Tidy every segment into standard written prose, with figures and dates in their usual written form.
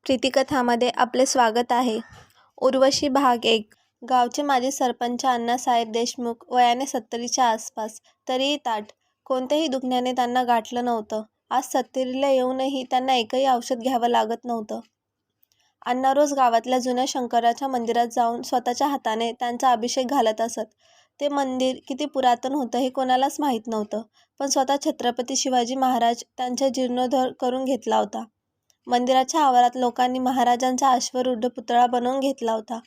प्रीतिकथामध्ये आपले स्वागत आहे. उर्वशी भाग 1. गावचे माजी सरपंच अण्णासाहेब देशमुख वयाने 70च्या आसपास, तरीही ताठ. कोणत्याही दुखण्याने त्यांना गाठलं नव्हतं. आज 70ला येऊनही त्यांना एकही औषध घ्यावं लागत नव्हतं. अण्णा रोज गावातल्या जुन्या शंकराच्या मंदिरात जाऊन स्वतःच्या हाताने त्यांचा अभिषेक घालत असत. ते मंदिर किती पुरातन होतं हे कोणालाच माहीत नव्हतं, पण स्वतः छत्रपती शिवाजी महाराज त्यांचा जीर्णोद्धार करून घेतला होता. मंदिराच्या आवारात लोकांनी महाराजांचा अश्वारूढ पुतळा बनवून घेतला होता.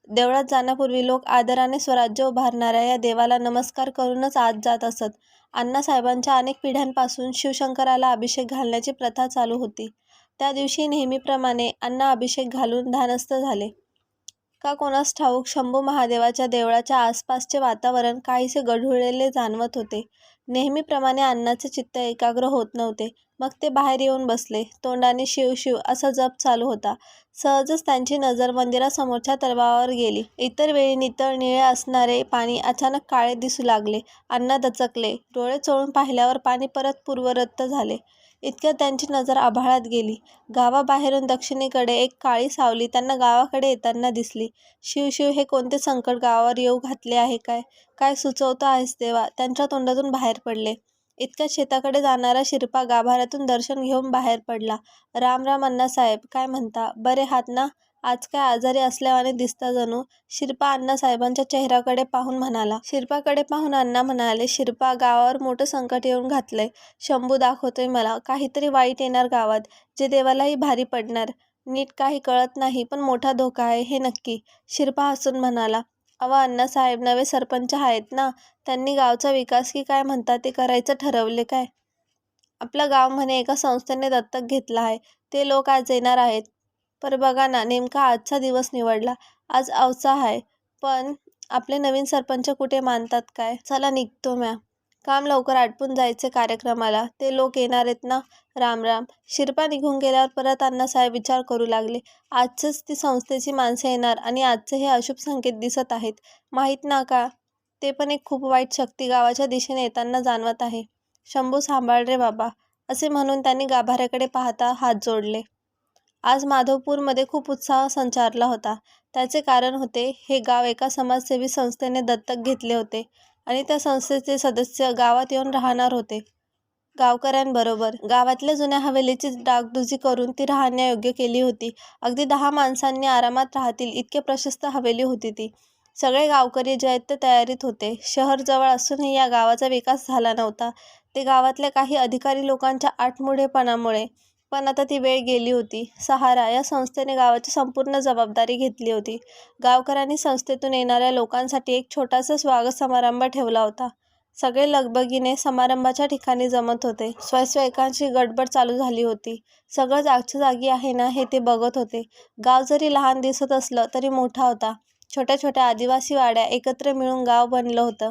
देवळात जाण्यापूर्वी लोक आदराने स्वराज्य उभारणाऱ्या या देवाला नमस्कार करूनच आत जात असत. अण्णासाहेबांच्या अनेक पिढ्यांपासून शिवशंकराला अभिषेक घालण्याची प्रथा चालू होती. त्या दिवशी नेहमीप्रमाणे अण्णा अभिषेक घालून ध्यानस्थ झाले. का कोणास ठाऊक शंभू महादेवाच्या देवळाच्या आसपासचे वातावरण काहीसे गढूळलेले जाणवत होते. नेहमीप्रमाणे अण्णाचे चित्त एकाग्र होत नव्हते. मग ते बाहेर येऊन बसले. तोंडाने शिव शिव असा जप चालू होता. सहजच त्यांची नजर मंदिरासमोरच्या तलावावर गेली. इतर वेळी नितळ निळे असणारे पाणी अचानक काळे दिसू लागले. अण्णा दचकले. डोळे चोळून पाहिल्यावर पाणी परत पूर्ववत झाले. इतक्यात त्यांची नजर आभाळात गेली. गावाबाहेरून दक्षिणेकडे एक काळी सावली त्यांना गावाकडे येताना दिसली. शिव शिव हे कोणते संकट गावावर येऊ घातले आहे काय? काय सुचवतो आहेस देवा? त्यांच्या तोंडातून बाहेर पडले. इतक्यात शेताकडे जाणारा शिरपा गाभाऱ्यातून दर्शन घेऊन बाहेर पडला. राम राम अण्णासाहेब, काय म्हणता? बरे हात ना? आज काय आजारी असल्यावाने दिसता जणू. शिरपा अण्णासाहेबांच्या चेहऱ्याकडे पाहून म्हणाला. शिरपाकडे पाहून अण्णा म्हणाले, शिरपा, गावावर मोठं संकट येऊन घातलंय. शंभू दाखवतोय मला. काहीतरी वाईट येणार गावात, जे देवालाही भारी पडणार. नीट काही कळत नाही, पण मोठा धोका आहे हे नक्की. शिरपा हसून म्हणाला, अव अण्णासाहेब नवे सरपंच आहेत ना, त्यांनी गावचा विकास की काय म्हणतात ते करायचं ठरवले काय? आपलं गाव म्हणे एका संस्थेने दत्तक घेतलं आहे. ते लोक आज येणार आहेत. पर बघा ना, नेमका आजचा दिवस निवडला. आज अवसा आहे, पण आपले नवीन सरपंच कुठे मानतात काय? चला निघतो म्या. काम लवकर आटपून जायचे कार्यक्रमाला. ते लोक येणार आहेत ना? राम राम. शिरपा निघून गेल्यावर परत अण्णासाहेब विचार करू लागले. आजच ती संस्थेची माणसं येणार आणि आजचे हे अशुभ संकेत दिसत आहेत. माहीत ना का? ते पण एक खूप वाईट शक्ती गावाच्या दिशेने येताना जाणवत आहे. शंभू सांभाळ रे बाबा, असे म्हणून त्यांनी गाभाऱ्याकडे पाहता हात जोडले. आज माधवपूरमध्ये खूप उत्साह संचारला होता. त्याचे कारण होते, हे गाव एका समाजसेवी संस्थेने दत्तक घेतले होते आणि त्या संस्थेचे सदस्य गावात येऊन राहणार होते. गावकऱ्यांबरोबर गावातल्या जुन्या हवेलीची डागडुजी करून ती राहण्यायोग्य केली होती. अगदी 10 माणसांनी आरामात राहतील इतके प्रशस्त हवेली होती ती. सगळे गावकरी जे आहेत ते तयारीत होते. शहर जवळ असूनही या गावाचा विकास झाला नव्हता. ते गावातल्या काही अधिकारी लोकांच्या आठमुडेपणामुळे. पण आता ती वेळ गेली होती. सहारा या संस्थेने गावाची संपूर्ण जबाबदारी घेतली होती. गावकऱ्यांनी संस्थेतून येणाऱ्या लोकांसाठी एक छोटासा स्वागत समारंभ ठेवला होता. सगळे लगबगीने समारंभाच्या ठिकाणी जमत होते. स्वयंसेवकांची गडबड चालू झाली होती. सगळं जागच्या जागी आहे ना हे ते बघत होते. गाव जरी लहान दिसत असलं तरी मोठा होता. छोट्या छोट्या आदिवासी वाड्या एकत्र मिळून गाव बनलं होतं.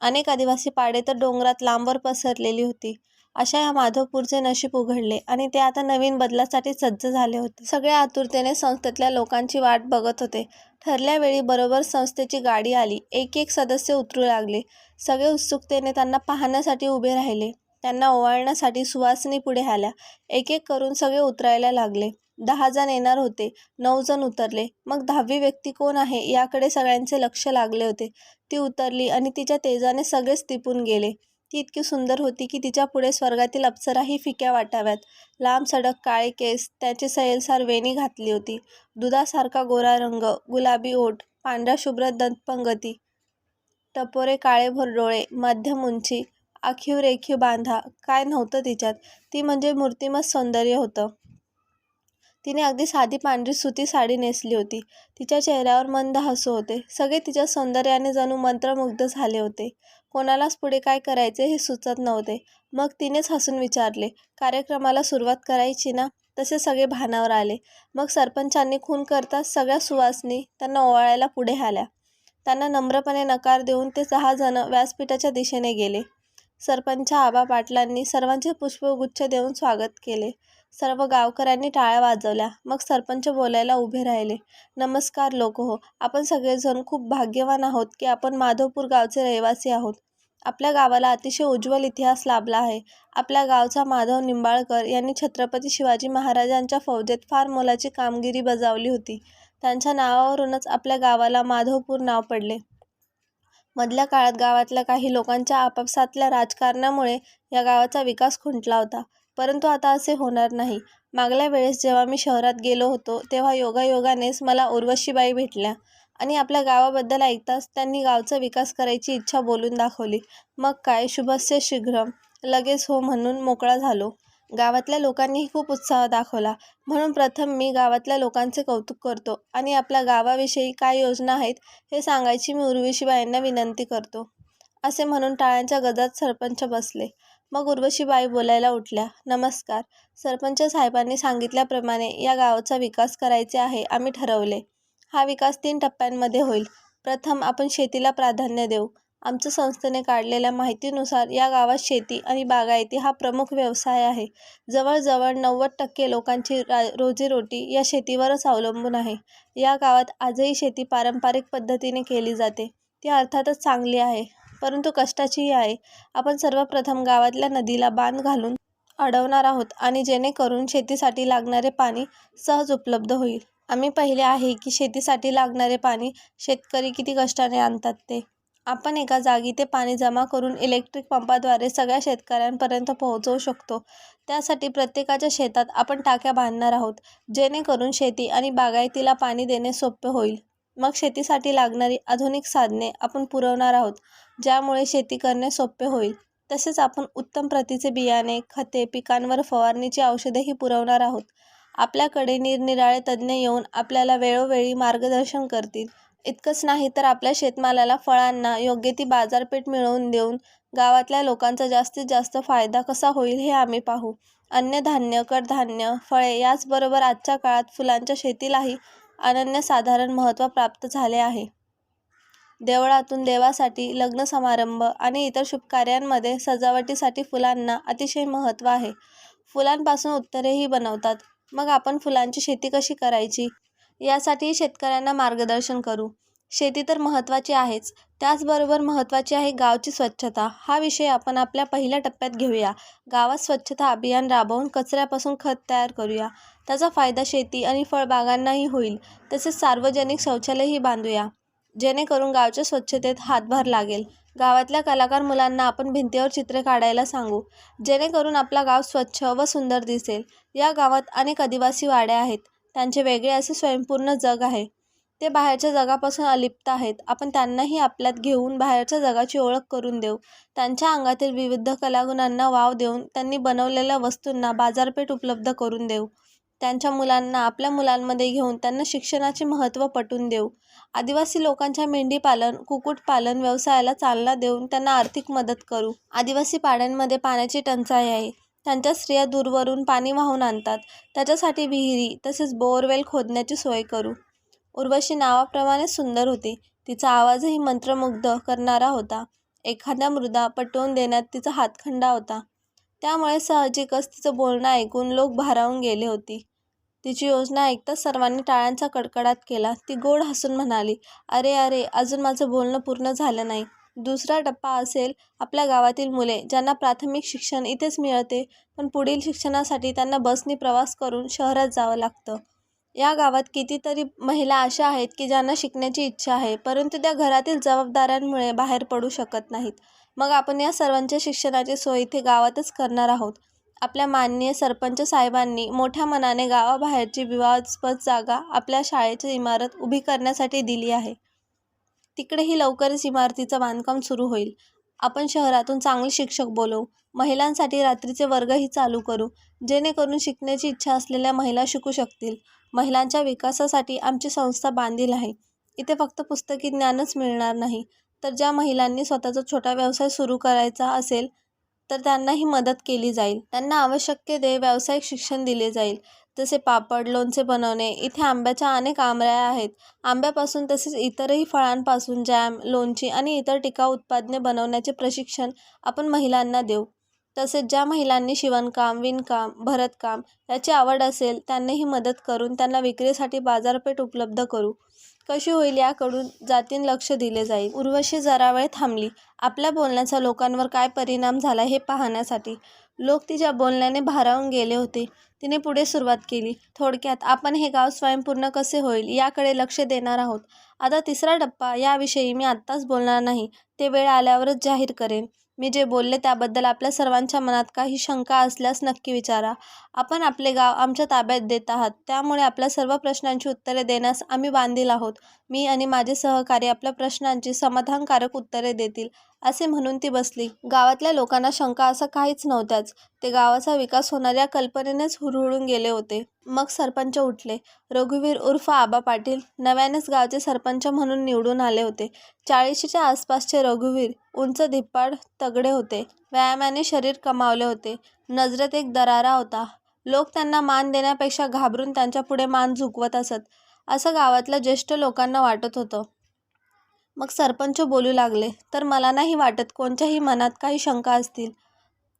अनेक आदिवासी पाडे तर डोंगरात लांबवर पसरलेली होती. अशा या माधवपूरचे नशीब उघडले आणि ते आता नवीन बदलासाठी सज्ज झाले होते. सगळे आतुरतेने संस्थेतल्या लोकांची वाट बघत होते. ठरल्या वेळी बरोबर संस्थेची गाडी आली. एक एक सदस्य उतरू लागले. सगळे उत्सुकतेने त्यांना पाहण्यासाठी उभे राहिले. त्यांना ओवाळण्यासाठी सुवासिनी पुढे आल्या. एक एक करून सगळे उतरायला लागले. 10 जण येणार होते. 9 जण उतरले. मग 10वी व्यक्ती कोण आहे याकडे सगळ्यांचे लक्ष लागले होते. ती उतरली आणि तिच्या तेजाने सगळेच दिपून गेले. ती इतकी सुंदर होती की तिच्या पुढे स्वर्गातील अप्सराही फिक्या वाटाव्यात. लांब सडक काळे केस, त्याची सैलसार वेणी घातली होती. दुधासारखा गोरा रंग, गुलाबी ओठ, पांढऱ्या शुभ्र दंतपंगती, टपोरे काळेभोर डोळे, मध्यम उंची, आखीव रेखीव बांधा. काय नव्हतं तिच्यात? ती म्हणजे मूर्तिमत सौंदर्य होतं. तिने अगदी साधी पांढरी सुती साडी नेसली होती. तिच्या चेहऱ्यावर मंद हसू होते. सगळे तिच्या सौंदर्याने जणू मंत्रमुग्ध झाले होते. कोणालाच पुढे काय करायचे हे सुचत नव्हते. मग तिनेच हसून विचारले, कार्यक्रमाला सुरुवात करायची ना? तसे सगळे भानावर आले. मग सरपंचांनी खून करताच सगळ्या सुवासिनी त्यांना ओवाळायला पुढे आल्या. त्यांना नम्रपणे नकार देऊन ते 6 जण व्यासपीठाच्या दिशेने गेले. सरपंच आबा पाटलांनी सर्वांचे पुष्पगुच्छ देऊन स्वागत केले. सर्व गावकऱ्यांनी टाळ्या वाजवल्या. मग सरपंच बोलायला उभे राहिले. नमस्कार लोकहो, आपण सगळेजण खूप भाग्यवान आहोत की आपण माधवपूर गावचे रहिवासी आहोत. आपल्या गावाला अतिशय उज्ज्वल इतिहास लाभला आहे. आपल्या गावचा माधव निंबाळकर यांनी छत्रपती शिवाजी महाराजांच्या फौजेत फार मोलाची कामगिरी बजावली होती. त्यांच्या नावावरूनच आपल्या गावाला माधवपूर नाव पडले. मधल्या काळात गावातल्या काही लोकांच्या आपापसातल्या राजकारणामुळे या गावाचा विकास खुंटला होता. परंतु आता असे होणार नाही. मागल्या वेळेस जेव्हा मी शहरात गेलो होतो तेव्हा योगायोगानेच मला उर्वशीबाई भेटल्या आणि आपल्या गावाबद्दल ऐकताच त्यांनी गावचा विकास करायची इच्छा बोलून दाखवली. मग काय, शुभस्य शीघ्रम, लगेच हो म्हणून मोकळा झालो. गावातल्या लोकांनीही खूप उत्साह दाखवला. म्हणून प्रथम मी गावातल्या लोकांचे कौतुक करतो आणि आपल्या गावाविषयी काय योजना आहेत हे सांगायची मी उर्वशीबाईंना विनंती करतो, असे म्हणून टाळ्यांच्या गजरात सरपंच बसले. मग उर्वशीबाई बोलायला उठल्या. नमस्कार. सरपंच साहेबांनी सांगितल्याप्रमाणे या गावाचा विकास करायचे आहे आम्ही ठरवले. हा विकास 3 टप्प्यांमध्ये होईल. प्रथम आपण शेतीला प्राधान्य देऊ. आमच्या संस्थेने काढलेल्या माहितीनुसार या गावात शेती आणि बागायती हा प्रमुख व्यवसाय आहे. जवळजवळ 90% लोकांची रोजीरोटी या शेतीवरच अवलंबून आहे. या गावात आजही शेती पारंपरिक पद्धतीने केली जाते. ती अर्थातच चांगली आहे, परंतु कष्टाचीही आहे. आपण सर्वप्रथम गावातल्या नदीला बांध घालून अडवणार आहोत आणि जेणेकरून शेतीसाठी लागणारे पाणी सहज उपलब्ध होईल. आम्ही पाहिले आहे की शेतीसाठी लागणारे पाणी शेतकरी किती कष्टाने आणतात ते. आपण एका जागी ते पाणी जमा करून इलेक्ट्रिक पंपाद्वारे सगळ्या शेतकऱ्यांपर्यंत पोहोचवू शकतो. त्यासाठी प्रत्येकाच्या शेतात आपण टाक्या बांधणार आहोत, जेणेकरून शेती आणि बागायतीला पाणी देणे सोपे होईल. मग शेतीसाठी लागणारी आधुनिक साधने आपण पुरवणार आहोत, ज्यामुळे शेती करणे सोपे होईल. तसेच आपण उत्तम प्रतीचे बियाणे, खते, पिकांवर फवारणीची औषधेही पुरवणार आहोत. आपल्याकडे निरनिराळे तज्ज्ञ येऊन आपल्याला वेळोवेळी मार्गदर्शन करतील. इतकंच नाही तर आपल्या शेतमालाला, फळांना योग्य ती बाजारपेठ मिळवून देऊन गावातल्या लोकांचा जास्तीत जास्त फायदा कसा होईल हे आम्ही पाहू. अन्नधान्य, कडधान्य, फळे याचबरोबर आजच्या काळात फुलांच्या शेतीलाही अनन्यसाधारण महत्त्व प्राप्त झाले आहे. देवळातून देवासाठी, लग्न समारंभ आणि इतर शुभकार्यांमध्ये सजावटीसाठी फुलांना अतिशय महत्त्व आहे. फुलांपासून उत्तरेही बनवतात. मग आपण फुलांची शेती कशी करायची यासाठी शेतकऱ्यांना मार्गदर्शन करू. शेती तर महत्त्वाची आहेच, त्याचबरोबर महत्त्वाची आहे गावची स्वच्छता. हा विषय आपण आपल्या पहिल्या टप्प्यात घेऊया. गावात स्वच्छता अभियान राबवून कचऱ्यापासून खत तयार करूया. त्याचा फायदा शेती आणि फळबागांनाही होईल. तसेच सार्वजनिक शौचालयही बांधूया, जेणेकरून गावच्या स्वच्छतेत हातभार लागेल. गावातल्या कलाकार मुलांना आपण भिंतीवर चित्रे काढायला सांगू, जेणेकरून आपला गाव स्वच्छ व सुंदर दिसेल. या गावात अनेक आदिवासी वाड्या आहेत. त्यांचे वेगळे असे स्वयंपूर्ण जग आहे. ते बाहेरच्या जगापासून अलिप्त आहेत. आपण त्यांनाही आपल्यात घेऊन बाहेरच्या जगाची ओळख करून देऊ. त्यांच्या अंगातील विविध कलागुणांना वाव देऊन त्यांनी बनवलेल्या वस्तूंना बाजारपेठ उपलब्ध करून देऊ. त्यांच्या मुलांना आपल्या मुलांमध्ये घेऊन त्यांना शिक्षणाचे महत्त्व पटवून देऊ. आदिवासी लोकांच्या मेंढीपालन, कुक्कुटपालन व्यवसायाला चालना देऊन त्यांना आर्थिक मदत करू. आदिवासी पाड्यांमध्ये पाण्याची टंचाई आहे. त्यांच्या स्त्रिया दूरवरून पाणी वाहून आणतात. त्याच्यासाठी विहिरी तसेच बोअरवेल खोदण्याची सोय करू. उर्वशी नावाप्रमाणे सुंदर होती. तिचा आवाजही मंत्रमुग्ध करणारा होता. एखाद्या मृदा पटवून देण्यात तिचा हातखंडा होता. त्यामुळे साहजिकच तिचं बोलणं ऐकून लोक भारावून गेले होते. तिची योजना ऐकताच सर्वांनी टाळ्यांचा कडकडाट केला. ती गोड हसून म्हणाली, अरे अरे, अजून माझं बोलणं पूर्ण झालं नाही. दुसरा टप्पा असेल आपल्या गावातील मुले, ज्यांना प्राथमिक शिक्षण इथेच मिळते, पण पुढील शिक्षणासाठी त्यांना बसनी प्रवास करून शहरात जावं लागतं. या गावात कितीतरी महिला अशा आहेत की ज्यांना शिकण्याची इच्छा आहे, परंतु त्या घरातील जबाबदाऱ्यांमुळे बाहेर पडू शकत नाहीत. मग आपण या सर्वांच्या शिक्षणाची सोय इथे गावातच करणार आहोत. आपल्या माननीय सरपंच साहेबांनी मोठ्या मनाने गावाबाहेरची विवादास्पद जागा आपल्या शाळेची इमारत उभी करण्यासाठी दिली आहे. तिकडेही लवकरच इमारतीचं बांधकाम सुरू होईल. आपण शहरातून चांगले शिक्षक बोलवू. महिलांसाठी रात्रीचे वर्गही चालू करू, जेणेकरून शिकण्याची इच्छा असलेल्या महिला शिकू शकतील. महिलांच्या विकासासाठी आमची संस्था बांधील आहे. इथे फक्त पुस्तकी ज्ञानच मिळणार नाही, तर ज्या महिलांनी स्वतःचा छोटा व्यवसाय सुरू करायचा असेल तर त्यांनाही मदत केली जाईल. त्यांना आवश्यक ते व्यावसायिक शिक्षण दिले जाईल. जसे पापड, लोणचे बनवणे. इथे आंब्याच्या अनेक आमराया आहेत. आंब्यापासून तसेच इतरही फळांपासून जॅम, लोणची आणि इतर टिकाऊ उत्पादने बनवण्याचे प्रशिक्षण आपण महिलांना देऊ. तसेच ज्या महिलांनी शिवणकाम, विणकाम, भरतकाम याची आवड असेल त्यांनाही मदत करून त्यांना विक्रीसाठी बाजारपेठ उपलब्ध करू. कशी होईल याकडून जातीन लक्ष दिले जाईल. उर्वशी जरा वेळ थांबली. आपल्या बोलण्याचा लोकांवर काय परिणाम झाला हे पाहण्यासाठी. लोक तिच्या बोलण्याने भारावून गेले होते. तिने पुढे सुरुवात केली. थोडक्यात आपण हे गाव स्वयंपूर्ण कसे होईल याकडे लक्ष देणार आहोत. आता तिसरा टप्पा, याविषयी मी आत्ताच बोलणार नाही, ते वेळ आल्यावरच जाहीर करेन. मी जे बोलले त्याबद्दल आपल्या सर्वांच्या मनात काही शंका असल्यास नक्की विचारा. आपण आपले गाव आमच्या ताब्यात देत आहात, त्यामुळे आपल्या सर्व प्रश्नांची उत्तरे देण्यास आम्ही बांधील आहोत. मी आणि माझे सहकारी आपल्या प्रश्नांची समाधानकारक उत्तरे देतील, असे म्हणून ती बसली. गावातल्या लोकांना शंका असं काहीच नव्हत्याच. ते गावाचा विकास होणार या कल्पनेनेच हुरहुरून गेले होते. मग सरपंच उठले. रघुवीर उर्फ आबा पाटील नव्यानेच गावचे सरपंच म्हणून निवडून आले होते. 40च्या आसपासचे रघुवीर उंच, धिप्पाड, तगडे होते. व्यायामाने शरीर कमावले होते. नजरेत एक दरारा होता. लोक त्यांना मान देण्यापेक्षा घाबरून त्यांच्या पुढे मान झुकवत असत, असं गावातल्या ज्येष्ठ लोकांना वाटत होतं. मग सरपंच बोलू लागले. तर मला नाही वाटत कोणत्याही मनात काही शंका असतील.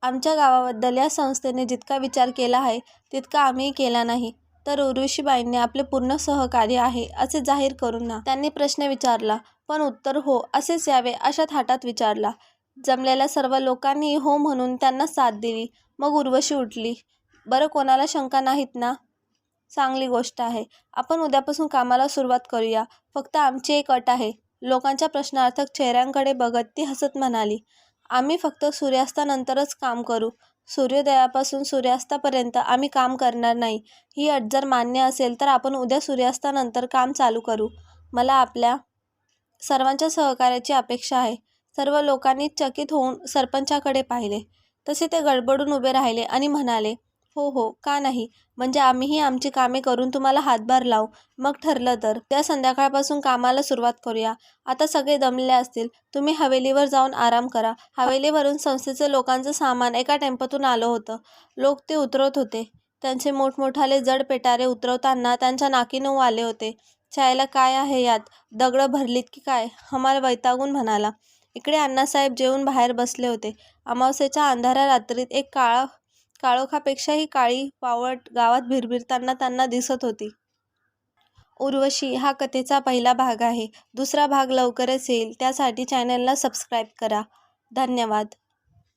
आमच्या गावाबद्दल या संस्थेने जितका विचार केला आहे तितका आम्हीही केला नाही. तर उर्वशीबाईंनी आपले पूर्ण सहकार्य आहे असे जाहीर करून ना. त्यांनी प्रश्न विचारला, पण उत्तर हो असेच यावे अशा थाटात विचारला. जमलेल्या सर्व लोकांनी हो म्हणून त्यांना साथ दिली. मग उर्वशी उठली. बरं, कोणाला शंका नाहीत ना? चांगली गोष्ट आहे. आपण उद्यापासून कामाला सुरुवात करूया. फक्त आमची एक अट आहे. लोकांच्या प्रश्नार्थक चेहऱ्यांकडे बघत ती हसत म्हणाली, आम्ही फक्त सूर्यास्तानंतरच काम करू. सूर्योदयापासून सूर्यास्तापर्यंत आम्ही काम करणार नाही. ही अट जर मान्य असेल तर आपण उद्या सूर्यास्तानंतर काम चालू करू. मला आपल्या सर्वांच्या सहकार्याची अपेक्षा आहे. सर्व लोकांनी चकित होऊन सरपंचाकडे पाहिले. तसे ते गडबडून उभे राहिले आणि म्हणाले, हो हो, का नाही, म्हणजे आम्हीही आमची कामे करून तुम्हाला हातभार लावू. मग ठरलं तर त्या संध्याकाळपासून कामाला सुरुवात करूया. आता सगळे दमलेले असतील. तुम्ही हवेलीवर जाऊन आराम करा. हवेलीवरून संस्थेचं लोकांचं सामान एका टेम्पोतून आलं होतं. लोक ते उतरवत होते. त्यांचे मोठमोठाले जड पेटारे उतरवताना त्यांच्या नाकी नऊ आले होते. चायला काय आहे यात, दगडं भरलीत की काय, हमाल वैतागून म्हणाला. इकडे अण्णासाहेब जेवून बाहेर बसले होते. अमावस्येच्या अंधाऱ्या रात्रीत एक काळोखापेक्षाही काळी वावट गावात भिरभिरताना त्यांना दिसत होती. उर्वशी हा कथेचा पहिला भाग आहे. दुसरा भाग लवकरच येईल. त्यासाठी चॅनलला सबस्क्राईब करा. धन्यवाद.